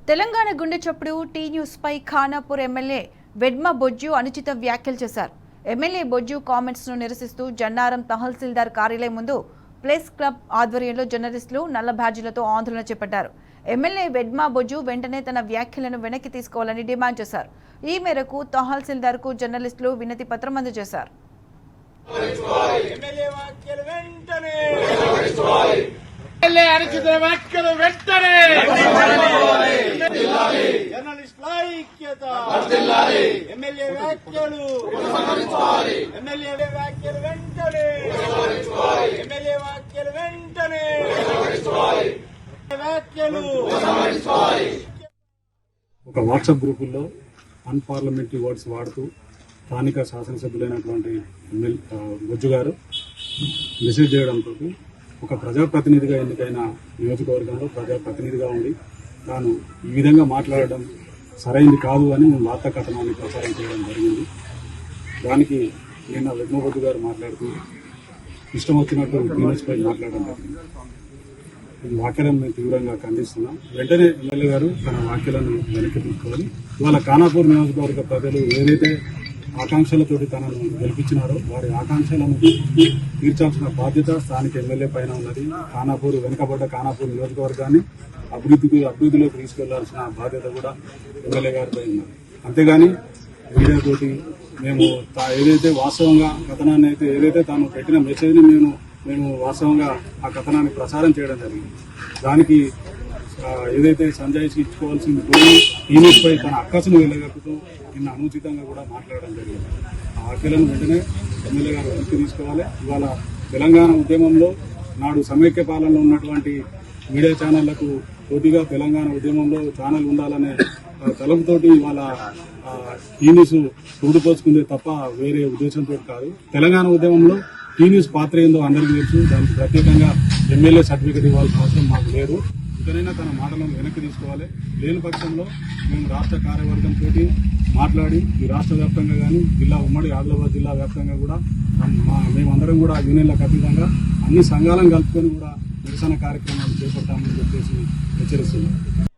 తెలంగాణ గుండె చప్పుడు tea news పై Khanapur MLA Vedma Bojju అనుచిత వ్యాఖ్యలు చేశారు. ఎమ్మెల్యే బొజ్జు కామెంట్స్ ను నిరసిస్తూ జన్నారం తహసీల్దార్ కార్యాలయం ముందు ప్లేస్ క్లబ్ ఆధ్వర్యంలో జర్నలిస్టులు నల్ల బ్యాడ్జీలతో ఆందోళన చేపట్టారు. ఎమ్మెల్యే వెడ్మ బొజ్జు వెంటనే తన వ్యాఖ్యలను వెనక్కి తీసుకోవాలని డిమాండ్ చేశారు. ఈ మేరకు తహసీల్దార్ కు జర్నలిస్టులు వినతి పత్రం అందజేశారు. ఒక వాట్సాప్ గ్రూపుల్లో అన్పార్లమెంటరీ వర్డ్స్ వాడుతూ స్థానిక శాసనసభ్యులైనటువంటి బొజ్జు గారు మెసేజ్ చేయడంతో ఒక ప్రజాప్రతినిధిగా ఎన్నికైన నియోజకవర్గంలో ప్రజాప్రతినిధిగా ఉండి తాను ఈ విధంగా మాట్లాడడం సరైంది కాదు అని మేము వార్తా కథనాన్ని ప్రచారం చేయడం జరిగింది. దానికి నిన్న వెడ్మబొజ్జు గారు మాట్లాడుతూ ఇష్టం వచ్చినట్టు టీనీపై మాట్లాడడం జరిగింది. ఈ వ్యాఖ్యలను మేము తీవ్రంగా ఖండిస్తున్నాం. వెంటనే ఎమ్మెల్యే గారు తన వ్యాఖ్యలను వెనక్కి తీసుకోవాలి. ఇవాళ ఖానాపూర్ నియోజకవర్గ ప్రజలు ఏదైతే ఆకాంక్షలతోటి తనను గెలిపించినారో వారి ఆకాంక్షలను తీర్చాల్సిన బాధ్యత స్థానిక ఎమ్మెల్యే పైన ఉన్నది. ఖానాపూర్ వెనుకబడ్డ ఖానాపూర్ నియోజకవర్గాన్ని అభివృద్ధిలోకి తీసుకెళ్లాల్సిన బాధ్యత కూడా ఎమ్మెల్యే గారిపై ఉన్నది. అంతేగాని మీడియాతోటి మేము ఏదైతే వాస్తవంగా కథనాన్ని అయితే ఏదైతే తాను పెట్టిన మెసేజ్ని మేము వాస్తవంగా ఆ కథనాన్ని ప్రసారం చేయడం జరిగింది. దానికి ఏదైతే సంజాయిషి ఇచ్చుకోవాల్సింది పోయి టీనీపై తన అక్కసును వెళ్ళగక్కుతూ నిన్న అనుచితంగా కూడా మాట్లాడడం జరిగింది. ఆ వ్యాఖ్యలను వెంటనే ఎమ్మెల్యే గారు వెనక్కి తీసుకోవాలి. ఇవాళ తెలంగాణ ఉద్యమంలో నాడు సమైక్య పాలనలో ఉన్నటువంటి మీడియా ఛానళ్లకు పోటీగా తెలంగాణ ఉద్యమంలో ఛానల్ ఉండాలనే తలంపుతోటి ఇవాళ ఈ న్యూస్ తోడుపోచుకుందే తప్ప వేరే ఉద్దేశంతో కాదు. తెలంగాణ ఉద్యమంలో ఈ న్యూస్ పాత్ర ఏందో అందరికీ తెలుసు. దానికి ప్రత్యేకంగా ఎమ్మెల్యే సర్టిఫికెట్ ఇవ్వాల్సిన అవసరం మాకు లేదు. ఇకనైనా తన మాటలను వెనక్కి తీసుకోవాలి. లేని పక్షంలో మేము రాష్ట్ర కార్యవర్గంతో మాట్లాడి ఈ రాష్ట్ర వ్యాప్తంగా కానీ ఉమ్మడి ఆదిలాబాద్ జిల్లా వ్యాప్తంగా కూడా మేమందరం కూడా యూనియన్లకు అతీతంగా అన్ని సంఘాలను కలుపుకొని కూడా నిరసన కార్యక్రమాలు చేపట్టామని చెప్పేసి హెచ్చరిస్తున్నాం.